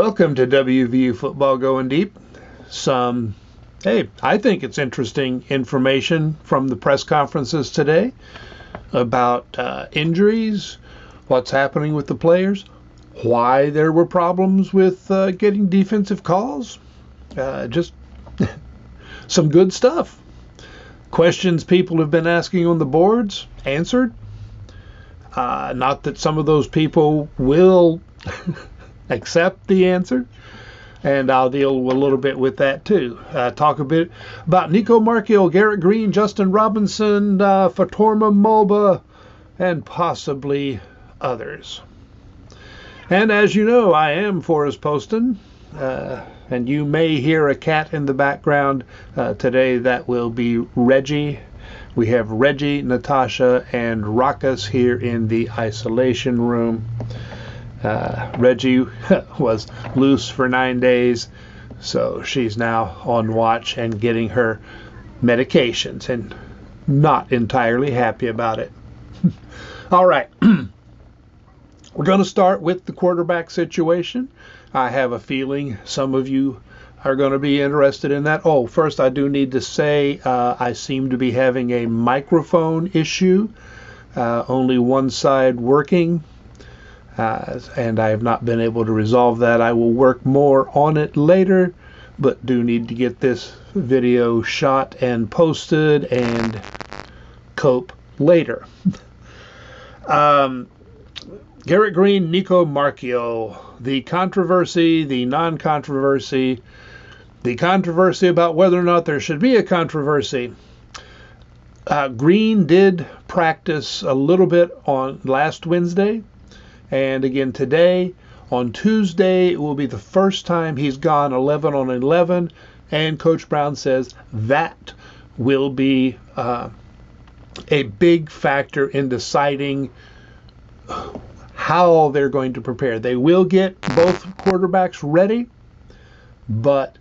Welcome to WVU Football Going Deep. I think it's interesting information from the press conferences today about injuries, what's happening with the players, why there were problems with getting defensive calls. Just some good stuff. Questions people have been asking on the boards, answered. Not that some of those people will accept the answer, and I'll deal a little bit with that too. Talk a bit about Nico Marchiol, Garrett Greene, Justin Robinson, Fatorma Mulba, and possibly others. And as you know, I am Forrest Poston, and you may hear a cat in the background today. That will be Reggie. We have Reggie, Natasha, and Rakas here in the isolation room. Reggie was loose for 9 days, so she's now on watch and getting her medications and not entirely happy about it. All right. We're going to start with the quarterback situation. I have a feeling some of you are going to be interested in that. Oh, first I do need to say I seem to be having a microphone issue, only one side working, and I have not been able to resolve that. I will work more on it later, but do need to get this video shot and posted and cope later. Garrett Greene, Nico Marchiol, the controversy, the non-controversy, the controversy about whether or not there should be a controversy. Greene did practice a little bit on last Wednesday, and again today. On Tuesday, it will be the first time he's gone 11 on 11, and Coach Brown says that will be a big factor in deciding how they're going to prepare. They will get both quarterbacks ready, but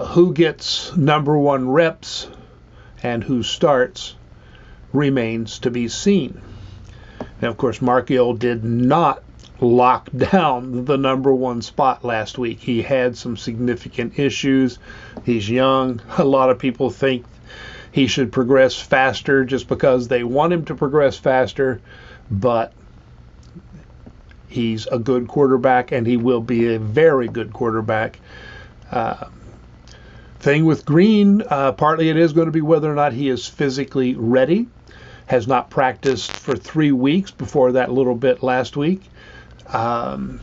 who gets number one reps and who starts remains to be seen. Now, of course, Marchiol did not lock down the number one spot last week. He had some significant issues. He's young. A lot of people think he should progress faster just because they want him to progress faster, but he's a good quarterback, and he will be a very good quarterback. Thing with Greene, partly it is going to be whether or not he is physically ready. Has not practiced for 3 weeks before that little bit last week. But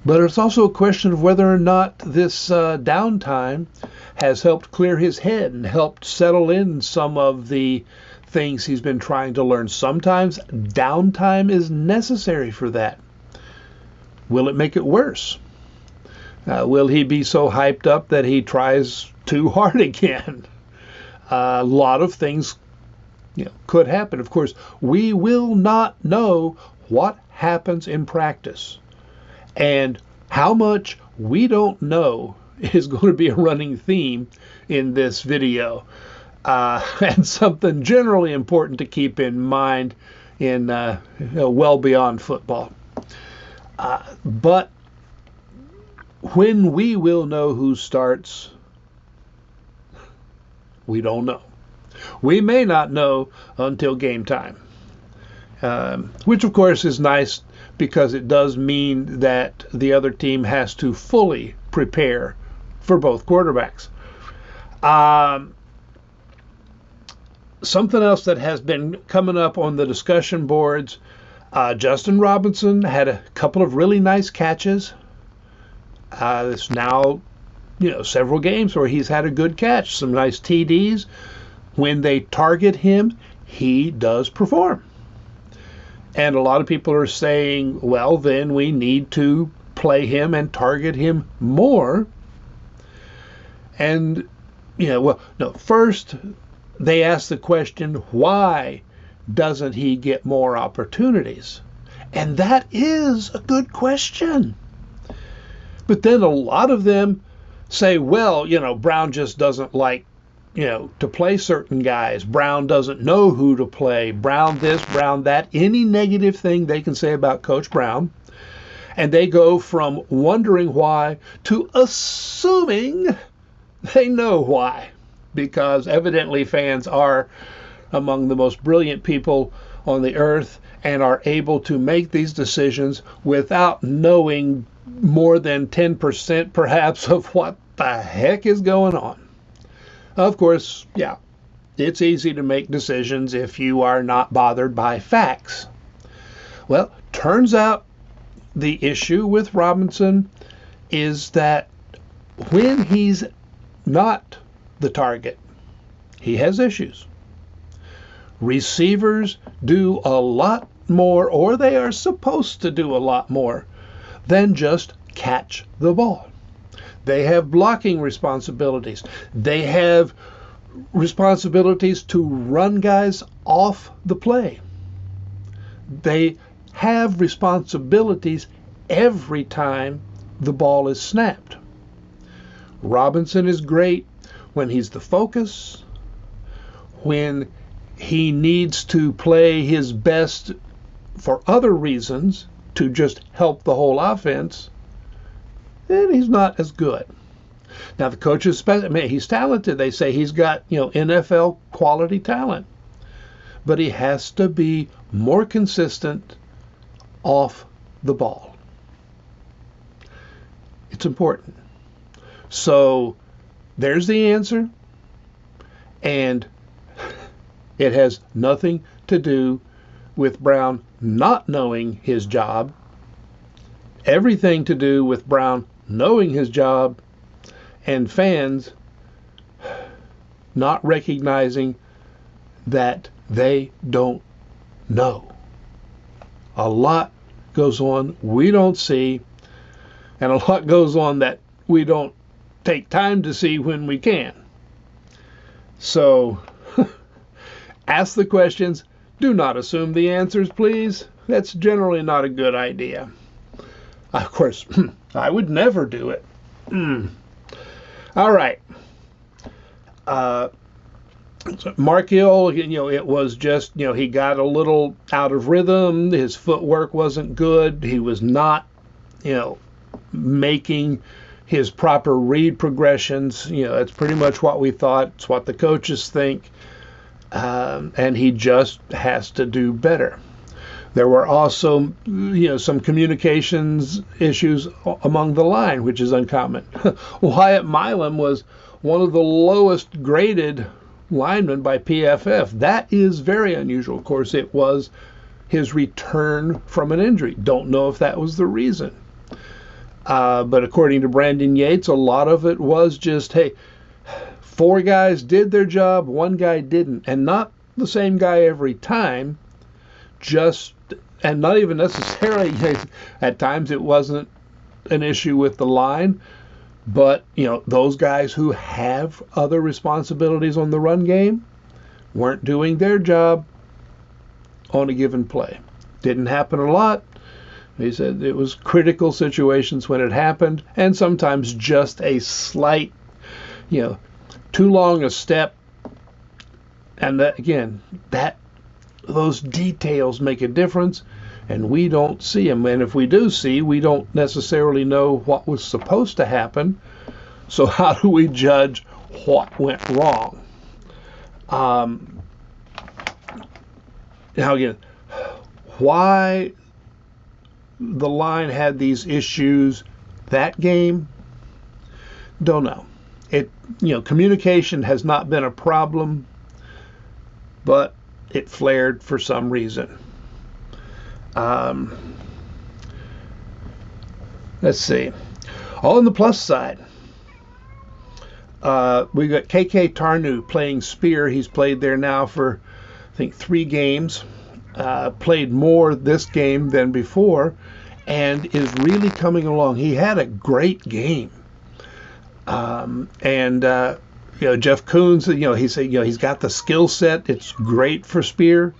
it's also a question of whether or not this downtime has helped clear his head and helped settle in some of the things he's been trying to learn. Sometimes downtime is necessary for that. Will it make it worse? Will he be so hyped up that he tries too hard again? A lot of things could happen. Of course, we will not know what happens in practice. And how much we don't know is going to be a running theme in this video. And something generally important to keep in mind in well beyond football. But when we will know who starts, we don't know. We may not know until game time, which of course is nice because it does mean that the other team has to fully prepare for both quarterbacks. Something else that has been coming up on the discussion boards, Justin Robinson had a couple of really nice catches. It's now, several games where he's had a good catch, some nice TDs. When they target him, he does perform. And a lot of people are saying, well, then we need to play him and target him more. And, first they ask the question, why doesn't he get more opportunities? And that is a good question. But then a lot of them say, well, Brown just doesn't like, to play certain guys. Brown doesn't know who to play. Brown this, Brown that. Any negative thing they can say about Coach Brown. And they go from wondering why to assuming they know why, because evidently fans are among the most brilliant people on the earth and are able to make these decisions without knowing more than 10% perhaps of what the heck is going on. Of course, yeah, it's easy to make decisions if you are not bothered by facts. Well, turns out the issue with Robinson is that when he's not the target, he has issues. Receivers do a lot more, or they are supposed to do a lot more, than just catch the ball. They have blocking responsibilities. They have responsibilities to run guys off the play. They have responsibilities every time the ball is snapped. Robinson is great when he's the focus, when he needs to play his best for other reasons to just help the whole offense, then he's not as good. Now the coaches, he's talented. They say he's got, NFL quality talent, but he has to be more consistent off the ball. It's important. So there's the answer, and it has nothing to do with Brown not knowing his job. Everything to do with Brown knowing his job and fans not recognizing that they don't know. A lot goes on we don't see, and a lot goes on that we don't take time to see when we can. So ask the questions. Do not assume the answers, please. That's generally not a good idea. Of course, I would never do it. All right. Marchiol, it was just, he got a little out of rhythm. His footwork wasn't good. He was not, making his proper read progressions. That's pretty much what we thought. It's what the coaches think. And he just has to do better. There were also, some communications issues among the line, which is uncommon. Wyatt Milam was one of the lowest graded linemen by PFF. That is very unusual. Of course, it was his return from an injury. Don't know if that was the reason. But according to Brandon Yates, a lot of it was just, hey, 4 guys did their job, 1 guy didn't. And not the same guy every time, and not even necessarily, at times it wasn't an issue with the line, but, those guys who have other responsibilities on the run game weren't doing their job on a given play. Didn't happen a lot. He said it was critical situations when it happened, and sometimes just a slight, too long a step. And that, again, those details make a difference, and we don't see them. And if we do see, we don't necessarily know what was supposed to happen. So how do we judge what went wrong? Now again, why the line had these issues that game, don't know. Communication has not been a problem, but it flared for some reason. Let's see. On the plus side, we got KK Tarnu playing Spear. He's played there now for, I think, 3 games. Played more this game than before, and is really coming along. He had a great game. Jeff Koons, he said, he's got the skill set. It's great for Spear,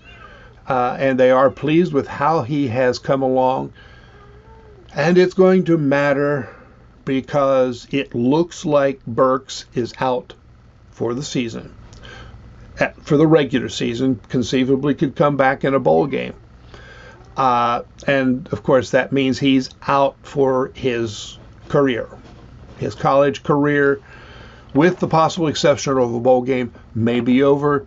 and they are pleased with how he has come along. And it's going to matter because it looks like Burks is out for the season. For the regular season, conceivably could come back in a bowl game. And, of course, that means he's out for his career. His college career, with the possible exception of a bowl game, may be over.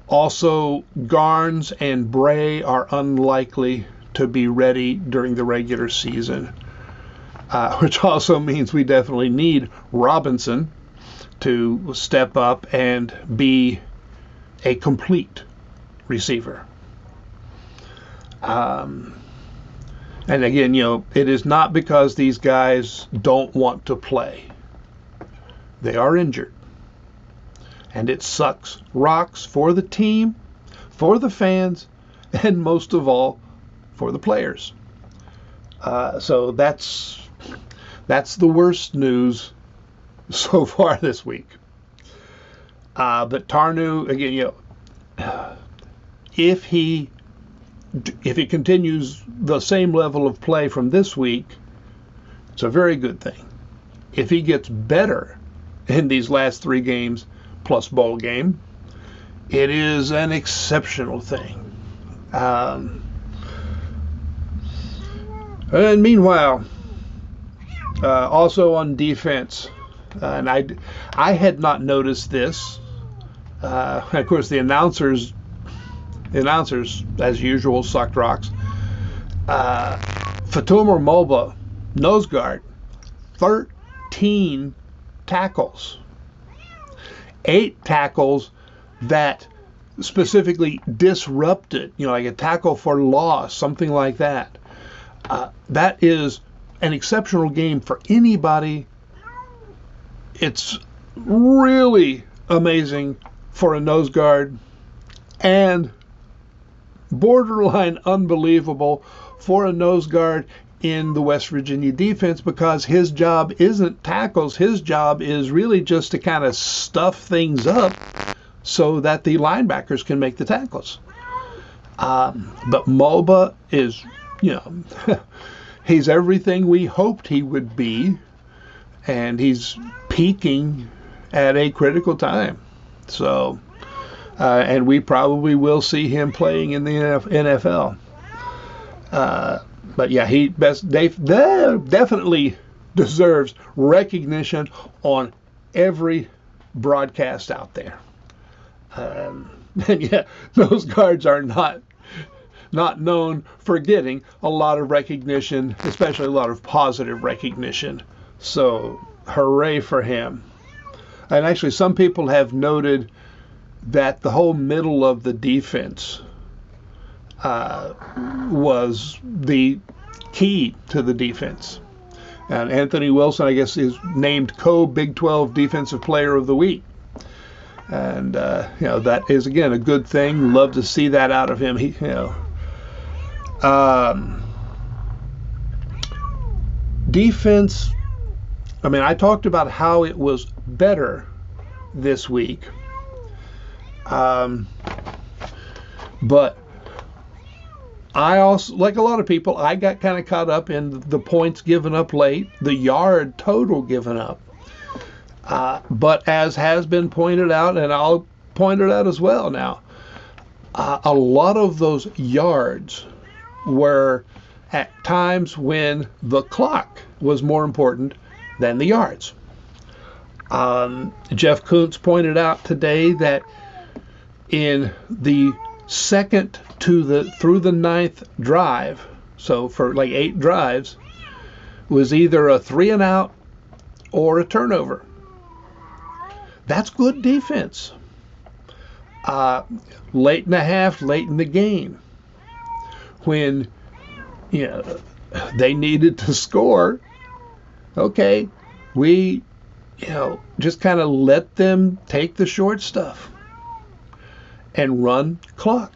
Also, Garnes and Bray are unlikely to be ready during the regular season, which also means we definitely need Robinson to step up and be a complete receiver. And again, it is not because these guys don't want to play. They are injured. And it sucks rocks for the team, for the fans, and most of all, for the players. So that's the worst news so far this week. But Tarnu, again, if he continues the same level of play from this week, it's a very good thing. If he gets better in these last 3 games plus bowl game, it is an exceptional thing. And meanwhile, also on defense, and I had not noticed this. Of course, the announcers, as usual, sucked rocks. Fatumor Mulba, nose guard, 13 tackles. 8 tackles that specifically disrupted, like a tackle for loss, something like that. That is an exceptional game for anybody. It's really amazing for a nose guard, and borderline unbelievable for a nose guard in the West Virginia defense, because his job isn't tackles. His job is really just to kind of stuff things up so that the linebackers can make the tackles. But Mulba is, he's everything we hoped he would be, and he's peaking at a critical time. So, and we probably will see him playing in the NFL. But yeah, he definitely deserves recognition on every broadcast out there. And yeah, those guards are not known for getting a lot of recognition, especially a lot of positive recognition. So hooray for him. And actually, some people have noted that the whole middle of the defense was the key to the defense. And Anthony Wilson, I guess, is named co-Big 12 Defensive Player of the Week. And, that is, again, a good thing. Love to see that out of him. Defense, I talked about how it was better this week. But I also, like a lot of people, I got kind of caught up in the points given up late, the yard total given up. But as has been pointed out, and I'll point it out as well now, a lot of those yards were at times when the clock was more important than the yards. Jeff Kuntz pointed out today that in the second through the 9th drive, so for like 8 drives, was either a 3-and-out or a turnover. That's good defense. Late in the half, late in the game, when they needed to score, okay, we just kind of let them take the short stuff and run clock.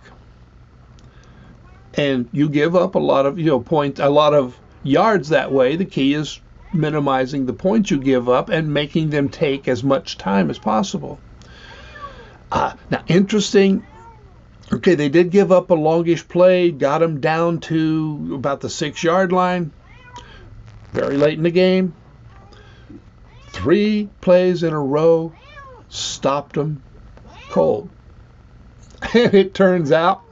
And you give up a lot of points, a lot of yards that way. The key is minimizing the points you give up and making them take as much time as possible. Now, interesting. Okay, they did give up a longish play, got them down to about the 6-yard line. Very late in the game. 3 plays in a row stopped them cold. And it turns out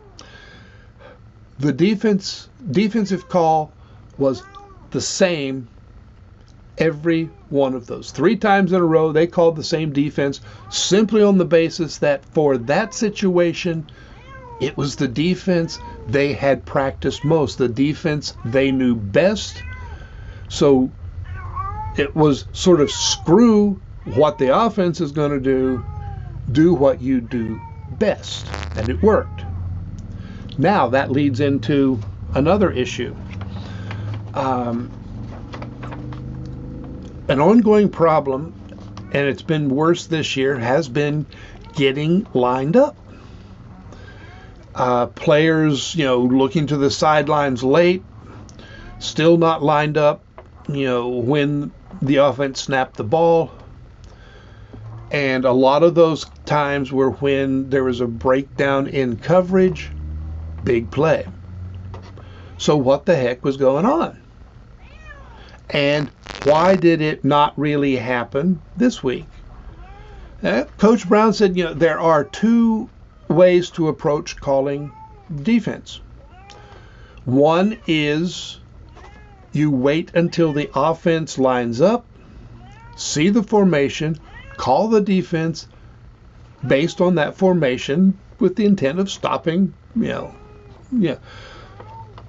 The defensive call was the same every one of those. 3 times in a row, they called the same defense simply on the basis that for that situation, it was the defense they had practiced most, the defense they knew best. So it was sort of screw what the offense is going to do what you do best. And it worked. Now that leads into another issue. An ongoing problem, and it's been worse this year, has been getting lined up. Players, looking to the sidelines late, still not lined up, when the offense snapped the ball. And a lot of those times were when there was a breakdown in coverage, big play. So what the heck was going on? And why did it not really happen this week? Coach Brown said, there are 2 ways to approach calling defense. One is you wait until the offense lines up, see the formation, call the defense based on that formation with the intent of stopping,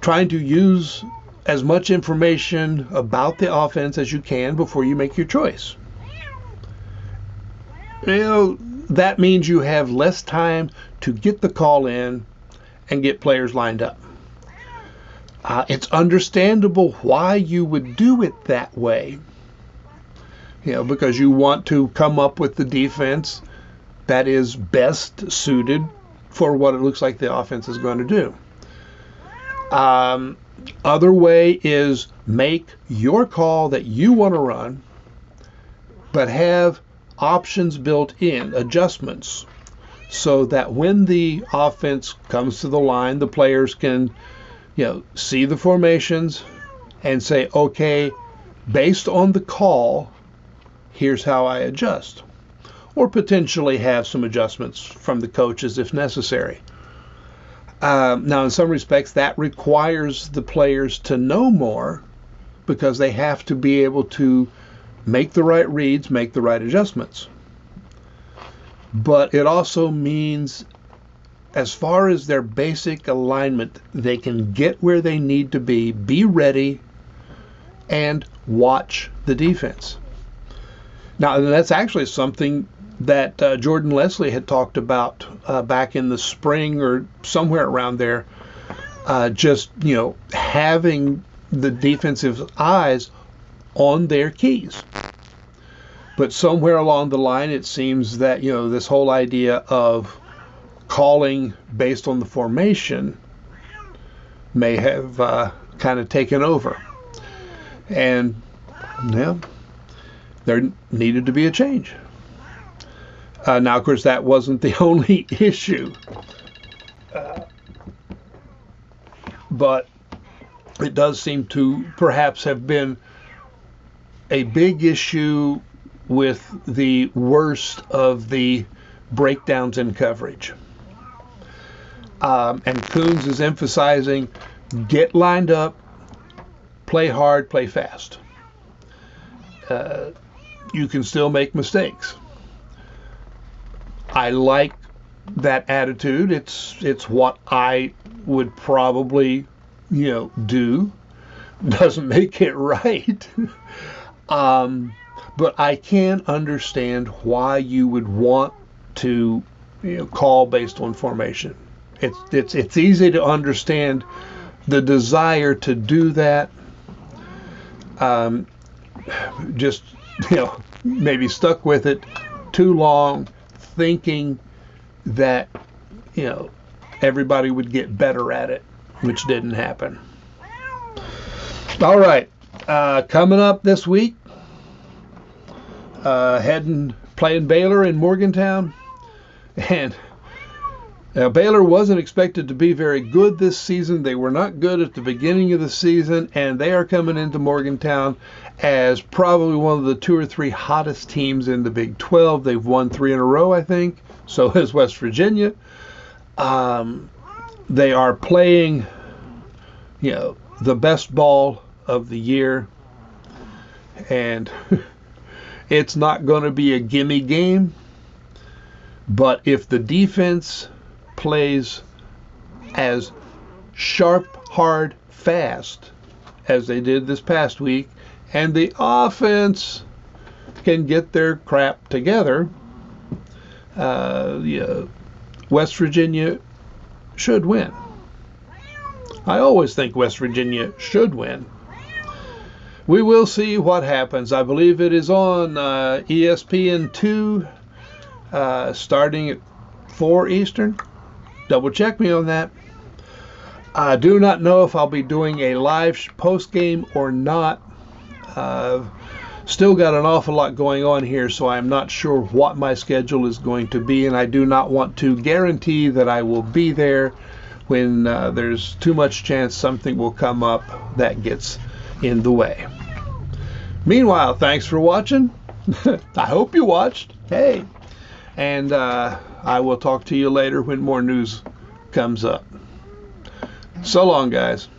trying to use as much information about the offense as you can before you make your choice. That means you have less time to get the call in and get players lined up. It's understandable why you would do it that way, because you want to come up with the defense that is best suited for what it looks like the offense is going to do. Other way is make your call that you want to run, but have options built in, adjustments, so that when the offense comes to the line, the players can, see the formations and say, okay, based on the call, here's how I adjust. Or potentially have some adjustments from the coaches if necessary. Now, in some respects, that requires the players to know more because they have to be able to make the right reads, make the right adjustments. But it also means, as far as their basic alignment, they can get where they need to be ready, and watch the defense. Now, that's actually something that Jordan Leslie had talked about back in the spring or somewhere around there, just, having the defensive eyes on their keys. But somewhere along the line, it seems that, this whole idea of calling based on the formation may have kind of taken over. And, there needed to be a change. Now, of course, that wasn't the only issue. But it does seem to perhaps have been a big issue with the worst of the breakdowns in coverage. And Coons is emphasizing, get lined up, play hard, play fast. You can still make mistakes. I like that attitude. It's what I would probably, do. Doesn't make it right. But I can understand why you would want to, call based on formation. It's easy to understand the desire to do that. Just, maybe stuck with it too long, thinking that, everybody would get better at it, which didn't happen. All right, coming up this week, playing Baylor in Morgantown, and Baylor wasn't expected to be very good this season. They were not good at the beginning of the season, and they are coming into Morgantown as probably one of the 2 or 3 hottest teams in the Big 12. They've won 3 in a row, I think. So has West Virginia. They are playing the best ball of the year. And it's not going to be a gimme game. But if the defense plays as sharp, hard, fast as they did this past week, and the offense can get their crap together, West Virginia should win. I always think West Virginia should win. We will see what happens. I believe it is on ESPN2 starting at 4 Eastern. Double check me on that. I do not know if I'll be doing a live post game or not. Still got an awful lot going on here, so I'm not sure what my schedule is going to be, and I do not want to guarantee that I will be there when there's too much chance something will come up that gets in the way. Meanwhile, thanks for watching. I hope you watched. Hey. And I will talk to you later when more news comes up. So long, guys.